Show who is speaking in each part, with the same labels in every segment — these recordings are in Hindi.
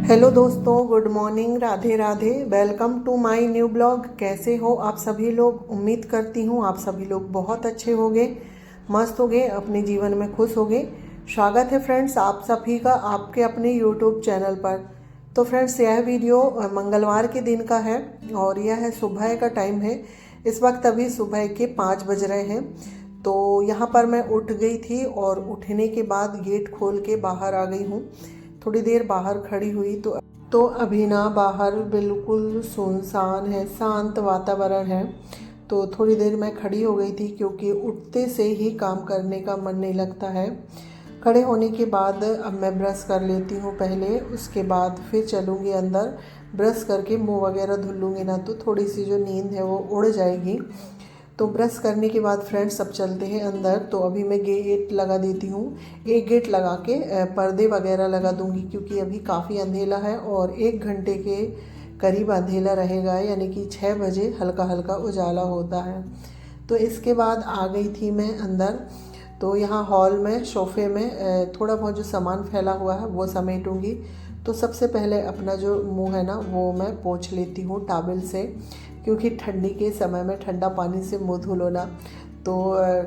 Speaker 1: हेलो दोस्तों, good morning, Radhe Radhe. Welcome to my new blog. कैसे हो आप सभी लोग? उम्मीद करती हूँ आप सभी लोग बहुत अच्छे होंगे, मस्त होंगे, अपने जीवन में खुश होंगे। स्वागत है फ्रेंड्स आप सभी का आपके अपने यूट्यूब चैनल पर। तो फ्रेंड्स यह वीडियो मंगलवार के दिन का है और यह है सुबह का टाइम है। इस वक्त अभी सुबह के 5 बज रहे हैं। तो यहाँ पर मैं उठ गई थी और उठने के बाद गेट खोल के बाहर आ गई हूँ। थोड़ी देर बाहर खड़ी हुई तो अभी ना बाहर बिल्कुल सुनसान है, शांत वातावरण है। तो थोड़ी देर मैं खड़ी हो गई थी क्योंकि उठते से ही काम करने का मन नहीं लगता है। खड़े होने के बाद अब मैं ब्रश कर लेती हूँ पहले, उसके बाद फिर चलूँगी अंदर। ब्रश करके मुंह वगैरह धुल लूँगी ना तो थोड़ी सी जो नींद है वो उड़ जाएगी। तो ब्रश करने के बाद फ्रेंड्स सब चलते हैं अंदर। तो अभी मैं गेट लगा देती हूँ। एक गेट लगा के पर्दे वगैरह लगा दूँगी क्योंकि अभी काफ़ी अंधेला है और 1 घंटे के करीब अंधेला रहेगा, यानी कि 6 बजे हल्का हल्का उजाला होता है। तो इसके बाद आ गई थी मैं अंदर। तो यहाँ हॉल में सोफ़े में थोड़ा बहुत जो सामान फैला हुआ है वो समेटूँगी। तो सबसे पहले अपना जो मुंह है ना वो मैं पोंछ लेती हूँ टॉवल से, क्योंकि ठंडी के समय में ठंडा पानी से मुंह धुलो ना तो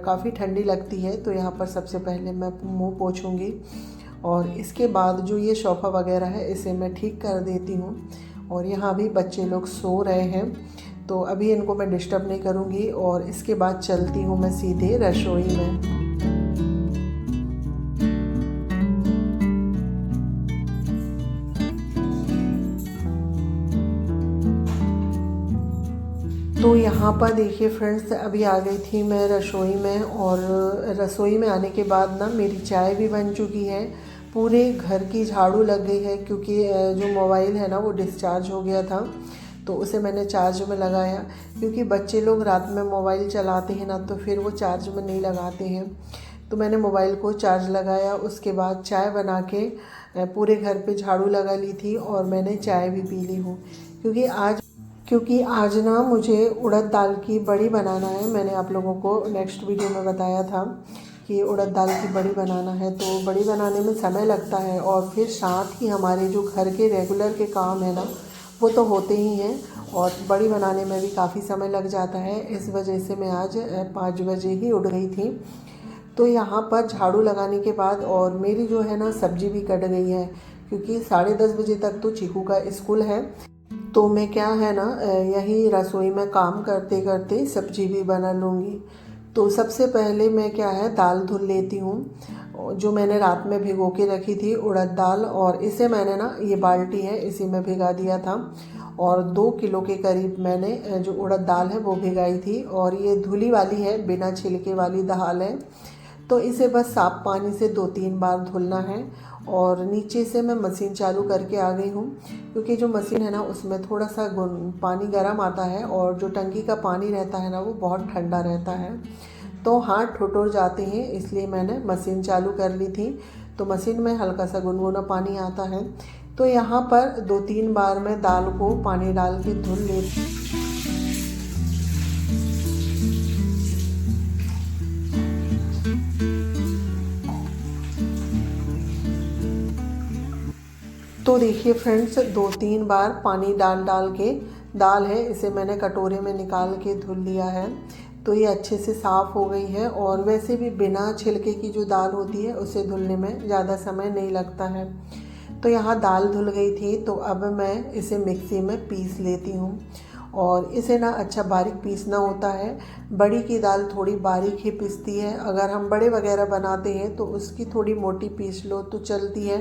Speaker 1: काफ़ी ठंडी लगती है। तो यहाँ पर सबसे पहले मैं मुंह पोंछूँगी और इसके बाद जो ये सोफ़ा वगैरह है इसे मैं ठीक कर देती हूँ। और यहाँ भी बच्चे लोग सो रहे हैं तो अभी इनको मैं डिस्टर्ब नहीं करूँगी और इसके बाद चलती हूँ मैं सीधे रसोई में। तो यहाँ पर देखिए फ्रेंड्स, अभी आ गई थी मैं रसोई में और रसोई में आने के बाद ना मेरी चाय भी बन चुकी है। पूरे घर की झाड़ू लग गई है क्योंकि जो मोबाइल है ना वो डिस्चार्ज हो गया था। तो उसे मैंने चार्ज में लगाया क्योंकि बच्चे लोग रात में मोबाइल चलाते हैं ना तो फिर वो चार्ज में नहीं लगाते हैं। तो मैंने मोबाइल को चार्ज लगाया, उसके बाद चाय बना के पूरे घर पे झाड़ू लगा ली थी और मैंने चाय भी पी ली हूँ। क्योंकि आज ना मुझे उड़द दाल की बड़ी बनाना है। मैंने आप लोगों को नेक्स्ट वीडियो में बताया था कि उड़द दाल की बड़ी बनाना है। तो बड़ी बनाने में समय लगता है और फिर साथ ही हमारे जो घर के रेगुलर के काम है ना वो तो होते ही हैं और बड़ी बनाने में भी काफ़ी समय लग जाता है। इस वजह से मैं आज 5 बजे ही उठ गई थी। तो यहाँ पर झाड़ू लगाने के बाद और मेरी जो है ना सब्जी भी कट गई है क्योंकि 10:30 बजे तक तो चीकू का स्कूल है। तो मैं क्या है ना यही रसोई में काम करते करते सब्जी भी बना लूँगी। तो सबसे पहले मैं क्या है दाल धुल लेती हूँ जो मैंने रात में भिगो के रखी थी उड़द दाल, और इसे मैंने ना ये बाल्टी है इसी में भिगा दिया था और 2 किलो के करीब मैंने जो उड़द दाल है वो भिगाई थी। और ये धुली वाली है, बिना छिलके वाली दाल है। तो इसे बस साफ पानी से 2-3 बार धुलना है। और नीचे से मैं मशीन चालू करके आ गई हूँ क्योंकि जो मशीन है ना उसमें थोड़ा सा पानी गर्म आता है और जो टंकी का पानी रहता है ना वो बहुत ठंडा रहता है। तो हाथ ठिठुर जाते हैं, इसलिए मैंने मशीन चालू कर ली थी। तो मशीन में हल्का सा गुनगुना पानी आता है। तो यहाँ पर 2-3 बार मैं दाल को पानी डाल के धुल लेती। तो देखिए फ्रेंड्स 2-3 बार पानी डाल डाल के दाल है इसे मैंने कटोरे में निकाल के धुल लिया है। तो ये अच्छे से साफ़ हो गई है और वैसे भी बिना छिलके की जो दाल होती है उसे धुलने में ज़्यादा समय नहीं लगता है। तो यहाँ दाल धुल गई थी तो अब मैं इसे मिक्सी में पीस लेती हूँ। और इसे ना अच्छा बारीक पीसना होता है। बड़ी की दाल थोड़ी बारीक ही पिसती है, अगर हम बड़े वगैरह बनाते हैं तो उसकी थोड़ी मोटी पीस लो तो चलती है,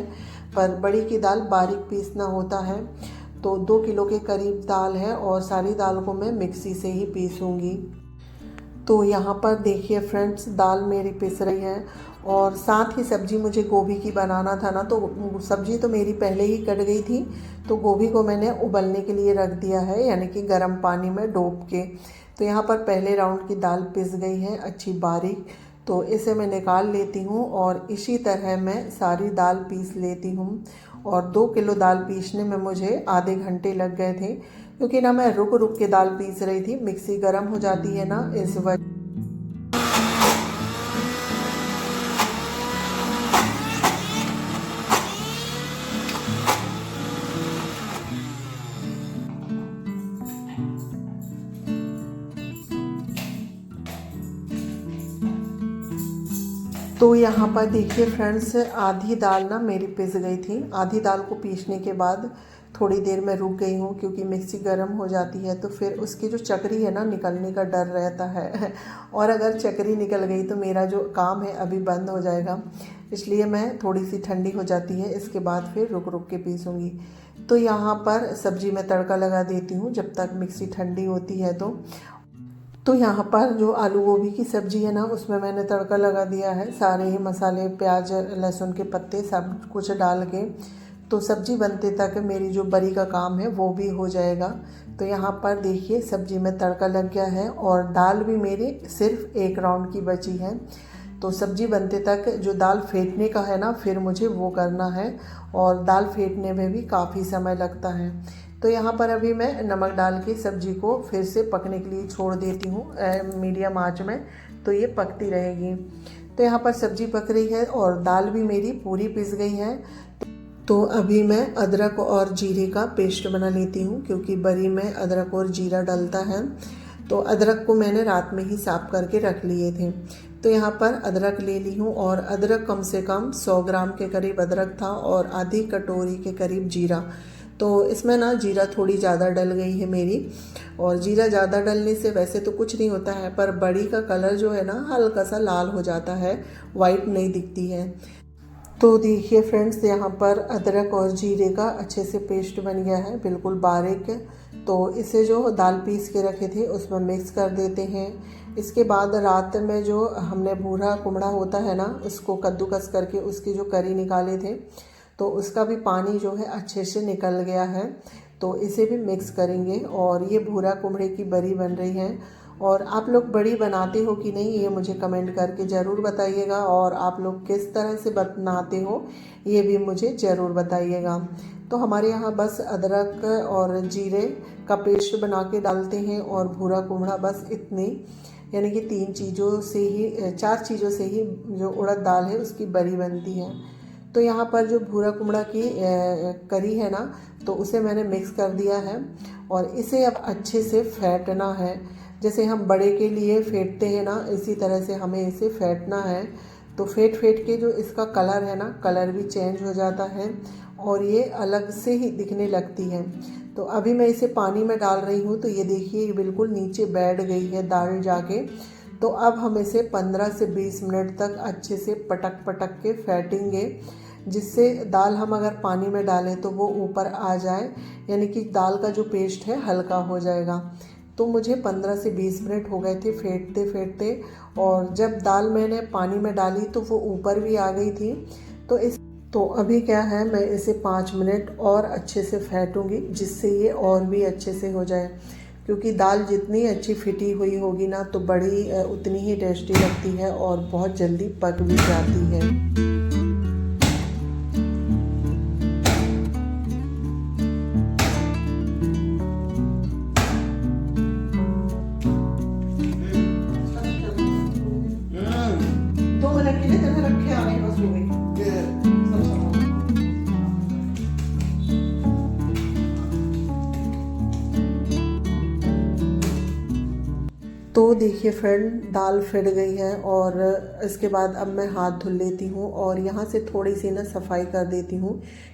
Speaker 1: पर बड़ी की दाल बारीक पीसना होता है। तो 2 किलो के करीब दाल है और सारी दाल को मैं मिक्सी से ही पीसूँगी। तो यहाँ पर देखिए फ्रेंड्स दाल मेरी पिस रही है और साथ ही सब्जी मुझे गोभी की बनाना था ना, तो सब्जी तो मेरी पहले ही कट गई थी। तो गोभी को मैंने उबलने के लिए रख दिया है, यानी कि गर्म पानी में डूब के। तो यहाँ पर पहले राउंड की दाल पिस गई है अच्छी बारीक। तो इसे मैं निकाल लेती हूँ और इसी तरह मैं सारी दाल पीस लेती हूँ। और 2 किलो दाल पीसने में मुझे आधे घंटे लग गए थे क्योंकि ना मैं रुक रुक के दाल पीस रही थी, मिक्सी गर्म हो जाती है ना इस वजह। तो यहाँ पर देखिए फ्रेंड्स, आधी दाल ना मेरी पिस गई थी। आधी दाल को पीसने के बाद थोड़ी देर मैं रुक गई हूँ, क्योंकि मिक्सी गर्म हो जाती है तो फिर उसकी जो चकरी है ना, निकलने का डर रहता है और अगर चकरी निकल गई तो मेरा जो काम है अभी बंद हो जाएगा। इसलिए मैं थोड़ी सी ठंडी हो जाती है, इसके बाद फिर रुक रुक के पीसूँगी। तो यहाँ पर सब्ज़ी में तड़का लगा देती हूँ जब तक मिक्सी ठंडी होती है। तो यहाँ पर जो आलू गोभी की सब्ज़ी है ना, उसमें मैंने तड़का लगा दिया है। सारे ही मसाले, प्याज, लहसुन के पत्ते सब कुछ डाल के, तो सब्ज़ी बनते तक मेरी जो बरी का काम है वो भी हो जाएगा। तो यहाँ पर देखिए सब्ज़ी में तड़का लग गया है और दाल भी मेरी सिर्फ एक राउंड की बची है। तो सब्ज़ी बनते तक जो दाल फेंटने का है ना, फिर मुझे वो करना है और दाल फेंटने में भी काफ़ी समय लगता है। तो यहाँ पर अभी मैं नमक डाल के सब्ज़ी को फिर से पकने के लिए छोड़ देती हूँ मीडियम आंच में, तो ये पकती रहेगी। तो यहाँ पर सब्ज़ी पक रही है और दाल भी मेरी पूरी पिस गई है। तो अभी मैं अदरक और जीरे का पेस्ट बना लेती हूँ, क्योंकि बरी में अदरक और जीरा डलता है। तो अदरक को मैंने रात में ही साफ़ करके रख लिए थे। तो यहाँ पर अदरक ले ली हूँ और अदरक कम से कम 100 ग्राम के करीब अदरक था और आधी कटोरी के करीब जीरा। तो इसमें ना जीरा थोड़ी ज़्यादा डल गई है मेरी, और जीरा ज़्यादा डलने से वैसे तो कुछ नहीं होता है, पर बड़ी का कलर जो है ना हल्का सा लाल हो जाता है, वाइट नहीं दिखती है। तो देखिए फ्रेंड्स, यहाँ पर अदरक और जीरे का अच्छे से पेस्ट बन गया है, बिल्कुल बारीक। तो इसे जो दाल पीस के रखे थे उसमें मिक्स कर देते हैं। इसके बाद रात में जो हमने भूरा कुमड़ा होता है ना, उसको कद्दूकस करके उसकी जो करी निकाले थे, तो उसका भी पानी जो है अच्छे से निकल गया है। तो इसे भी मिक्स करेंगे और ये भूरा कुमड़े की बरी बन रही है। और आप लोग बड़ी बनाते हो कि नहीं, ये मुझे कमेंट करके ज़रूर बताइएगा, और आप लोग किस तरह से बनाते हो ये भी मुझे ज़रूर बताइएगा। तो हमारे यहाँ बस अदरक और जीरे का पेस्ट बना के डालते हैं और भूरा कुमड़ा, बस इतनी, यानी कि 3 चीज़ों से ही, 4 चीज़ों से ही जो उड़द दाल है उसकी बरी बनती है। तो यहाँ पर जो भूरा कुमड़ा की करी है ना, तो उसे मैंने मिक्स कर दिया है और इसे अब अच्छे से फेंटना है। जैसे हम बड़े के लिए फेंटते हैं ना, इसी तरह से हमें इसे फेंटना है। तो फेंट के जो इसका कलर है ना, कलर भी चेंज हो जाता है और ये अलग से ही दिखने लगती है। तो अभी मैं इसे पानी में डाल रही हूँ, तो ये देखिए ये बिल्कुल नीचे बैठ गई है दाल जाके। तो अब हम इसे 15 से 20 मिनट तक अच्छे से पटक के फेंटेंगे, जिससे दाल हम अगर पानी में डालें तो वो ऊपर आ जाए, यानी कि दाल का जो पेस्ट है हल्का हो जाएगा। तो मुझे 15 से 20 मिनट हो गए थे फेंटते, और जब दाल मैंने पानी में डाली तो वो ऊपर भी आ गई थी। तो अभी क्या है, मैं इसे 5 मिनट और अच्छे से फेंटूंगी, जिससे ये और भी अच्छे से हो जाए। क्योंकि दाल जितनी अच्छी फिटी हुई होगी ना, तो बड़ी उतनी ही टेस्टी लगती है और बहुत जल्दी पक भी जाती है। तो देखिए फ्रेंड, दाल फिट गई है और इसके बाद अब मैं हाथ धुल लेती हूँ और यहाँ से थोड़ी सी ना सफाई कर देती हूँ,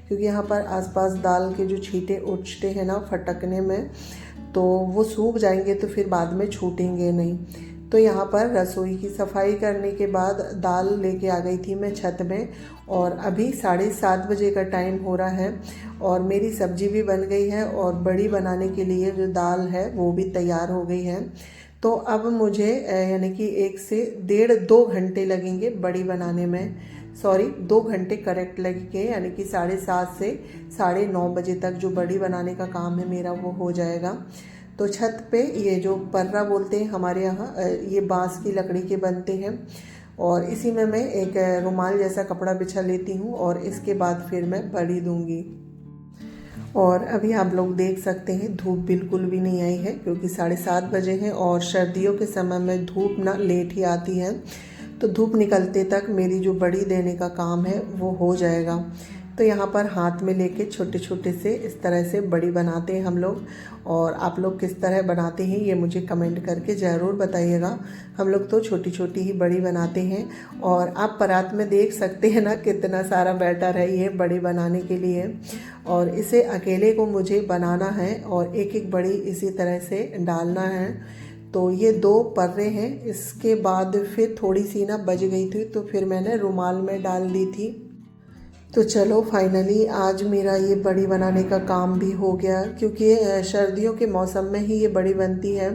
Speaker 1: क्योंकि यहाँ पर आसपास दाल के जो छींटे उठते हैं ना फटकने में, तो वो सूख जाएंगे तो फिर बाद में छूटेंगे नहीं। तो यहाँ पर रसोई की सफाई करने के बाद दाल लेके आ गई थी मैं छत में, और अभी 7:30 बजे का टाइम हो रहा है और मेरी सब्जी भी बन गई है और बड़ी बनाने के लिए जो दाल है वो भी तैयार हो गई है। तो अब मुझे यानी कि 1 से 1.5-2 घंटे लगेंगे बड़ी बनाने में। सॉरी, 2 घंटे करेक्ट लगेंगे, यानी कि 7:30 से 9:30 बजे तक जो बड़ी बनाने का काम है मेरा वो हो जाएगा। तो छत पे ये जो पर्रा बोलते हैं हमारे यहाँ, ये बांस की लकड़ी के बनते हैं, और इसी में मैं एक रुमाल जैसा कपड़ा बिछा लेती हूँ और इसके बाद फिर मैं बड़ी दूँगी। और अभी आप लोग देख सकते हैं धूप बिल्कुल भी नहीं आई है, क्योंकि 7:30 बजे हैं और सर्दियों के समय में धूप ना लेट ही आती है। तो धूप निकलते तक मेरी जो बड़ी देने का काम है वो हो जाएगा। तो यहाँ पर हाथ में लेके छोटे छोटे से इस तरह से बड़ी बनाते हैं हम लोग। और आप लोग किस तरह बनाते हैं ये मुझे कमेंट करके ज़रूर बताइएगा। हम लोग तो छोटी छोटी ही बड़ी बनाते हैं। और आप परात में देख सकते हैं ना कितना सारा बैटर है ये बड़ी बनाने के लिए। और इसे अकेले को मुझे बनाना है और एक एक बड़ी इसी तरह से डालना है। तो ये 2 पर्रे हैं। इसके बाद फिर थोड़ी सी ना बच गई थी तो फिर मैंने रुमाल में डाल दी थी। तो चलो फाइनली आज मेरा ये बड़ी बनाने का काम भी हो गया, क्योंकि सर्दियों के मौसम में ही ये बड़ी बनती है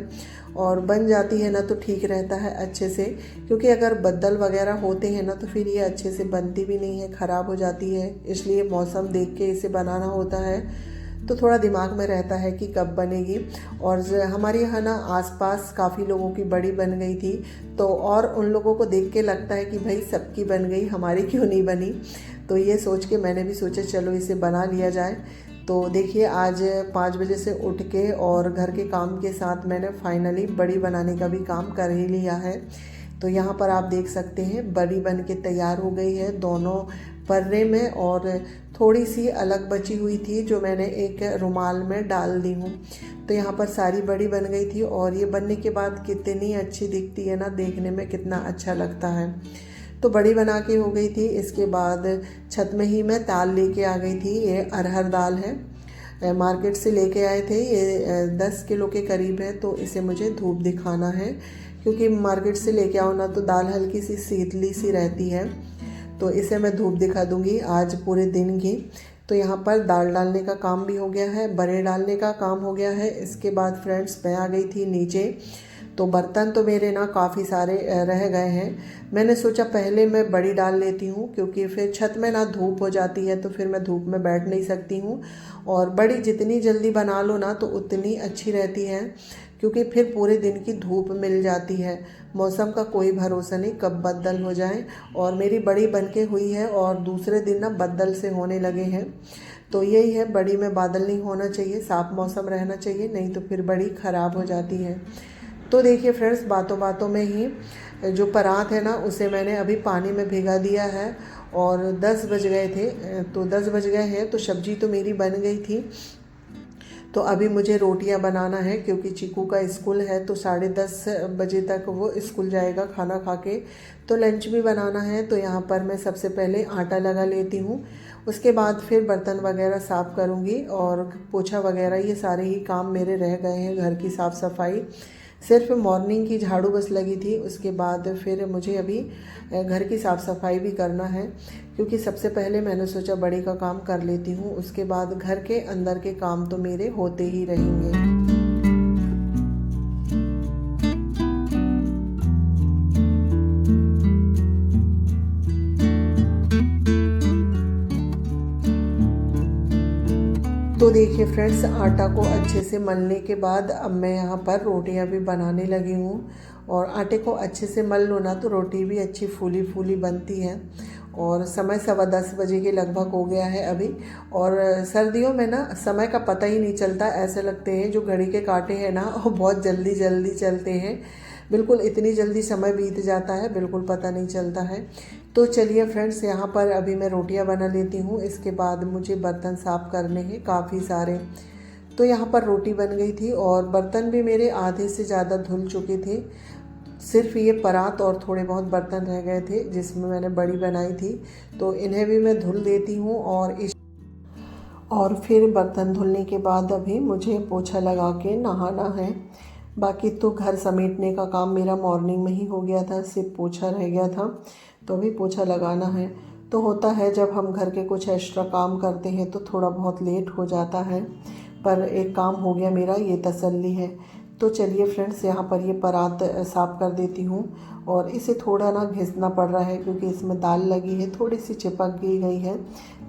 Speaker 1: और बन जाती है ना तो ठीक रहता है अच्छे से। क्योंकि अगर बद्दल वगैरह होते हैं ना तो फिर ये अच्छे से बनती भी नहीं है, ख़राब हो जाती है। इसलिए मौसम देख के इसे बनाना होता है। तो थोड़ा दिमाग में रहता है कि कब बनेगी। और हमारे यहाँ ना आसपास काफ़ी लोगों की बड़ी बन गई थी, तो और उन लोगों को देख के लगता है कि भाई सबकी बन गई, हमारी क्यों नहीं बनी। तो ये सोच के मैंने भी सोचा चलो इसे बना लिया जाए। तो देखिए आज 5 बजे से उठ के और घर के काम के साथ मैंने फाइनली बड़ी बनाने का भी काम कर ही लिया है। तो यहाँ पर आप देख सकते हैं बड़ी बन के तैयार हो गई है दोनों पर्रे में। और थोड़ी सी अलग बची हुई थी जो मैंने एक रुमाल में डाल दी हूँ। तो यहाँ पर सारी बड़ी बन गई थी और ये बनने के बाद कितनी अच्छी दिखती है ना, देखने में कितना अच्छा लगता है। तो बड़ी बना के हो गई थी। इसके बाद छत में ही मैं दाल लेके आ गई थी। ये अरहर दाल है, मार्केट से लेके आए थे। ये 10 किलो के करीब है। तो इसे मुझे धूप दिखाना है, क्योंकि मार्केट से लेके आओ ना तो दाल हल्की सी शीतली सी रहती है। तो इसे मैं धूप दिखा दूंगी आज पूरे दिन की। तो यहाँ पर दाल डालने का काम भी हो गया है, बड़े डालने का काम हो गया है। इसके बाद फ्रेंड्स मैं आ गई थी नीचे। तो बर्तन तो मेरे ना काफ़ी सारे रह गए हैं। मैंने सोचा पहले मैं बड़ी डाल लेती हूँ, क्योंकि फिर छत में ना धूप हो जाती है तो फिर मैं धूप में बैठ नहीं सकती हूँ। और बड़ी जितनी जल्दी बना लो ना तो उतनी अच्छी रहती है, क्योंकि फिर पूरे दिन की धूप मिल जाती है। मौसम का कोई भरोसा नहीं कब बदल हो जाए। और मेरी बड़ी बनके हुई है और दूसरे दिन ना बदल से होने लगे हैं। तो यही है, बड़ी में बादल नहीं होना चाहिए, साफ मौसम रहना चाहिए, नहीं तो फिर बड़ी ख़राब हो जाती है। तो देखिए फ्रेंड्स, बातों बातों में ही जो परात है ना उसे मैंने अभी पानी में भिगा दिया है। और 10 बज गए थे, तो 10 बज गए हैं तो सब्जी तो मेरी बन गई थी। तो अभी मुझे रोटियां बनाना है, क्योंकि चीकू का स्कूल है तो 10:30 बजे तक वो स्कूल जाएगा खाना खा के। तो लंच भी बनाना है। तो यहाँ पर मैं सबसे पहले आटा लगा लेती हूँ, उसके बाद फिर बर्तन वगैरह साफ़ करूँगी और पोछा वगैरह ये सारे ही काम मेरे रह गए हैं। घर की साफ़ सफाई सिर्फ मॉर्निंग की झाड़ू बस लगी थी, उसके बाद फिर मुझे अभी घर की साफ़ सफाई भी करना है। क्योंकि सबसे पहले मैंने सोचा बड़ी का काम कर लेती हूँ, उसके बाद घर के अंदर के काम तो मेरे होते ही रहेंगे। तो देखिए फ्रेंड्स, आटा को अच्छे से मलने के बाद अब मैं यहाँ पर रोटियाँ भी बनाने लगी हूँ। और आटे को अच्छे से मल लो ना तो रोटी भी अच्छी फूली फूली बनती है। और समय 10:15 बजे के लगभग हो गया है अभी। और सर्दियों में ना समय का पता ही नहीं चलता, ऐसे लगते हैं जो घड़ी के कांटे हैं ना वो बहुत जल्दी जल्दी चलते हैं। बिल्कुल इतनी जल्दी समय बीत जाता है, बिल्कुल पता नहीं चलता है। तो चलिए फ्रेंड्स, यहाँ पर अभी मैं रोटियां बना लेती हूँ, इसके बाद मुझे बर्तन साफ़ करने हैं काफ़ी सारे। तो यहाँ पर रोटी बन गई थी और बर्तन भी मेरे आधे से ज़्यादा धुल चुके थे। सिर्फ ये परात और थोड़े बहुत बर्तन रह गए थे जिसमें मैंने बड़ी बनाई थी। तो इन्हें भी मैं धुल देती हूँ। और फिर बर्तन धुलने के बाद अभी मुझे पोछा लगा के नहाना है। बाकी तो घर समेटने का काम मेरा मॉर्निंग में ही हो गया था, सिर्फ पोछा रह गया था। तो अभी पोछा लगाना है। तो होता है जब हम घर के कुछ एक्स्ट्रा काम करते हैं तो थोड़ा बहुत लेट हो जाता है, पर एक काम हो गया मेरा, ये तसल्ली है। तो चलिए फ्रेंड्स, यहाँ पर ये परात साफ़ कर देती हूँ। और इसे थोड़ा ना घिसना पड़ रहा है, क्योंकि इसमें दाल लगी है, थोड़ी सी चिपक गई है।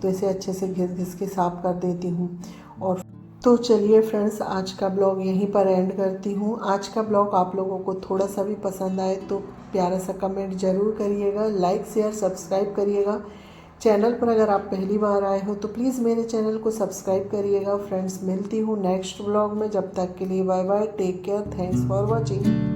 Speaker 1: तो इसे अच्छे से घिस घिस के साफ़ कर देती हूँ। और तो चलिए फ्रेंड्स, आज का ब्लॉग यहीं पर एंड करती हूँ। आज का ब्लॉग आप लोगों को थोड़ा सा भी पसंद आए तो प्यारा सा कमेंट ज़रूर करिएगा, लाइक शेयर सब्सक्राइब करिएगा। चैनल पर अगर आप पहली बार आए हो तो प्लीज़ मेरे चैनल को सब्सक्राइब करिएगा। फ्रेंड्स, मिलती हूँ नेक्स्ट ब्लॉग में, जब तक के लिए bye bye, take care, thanks for watching.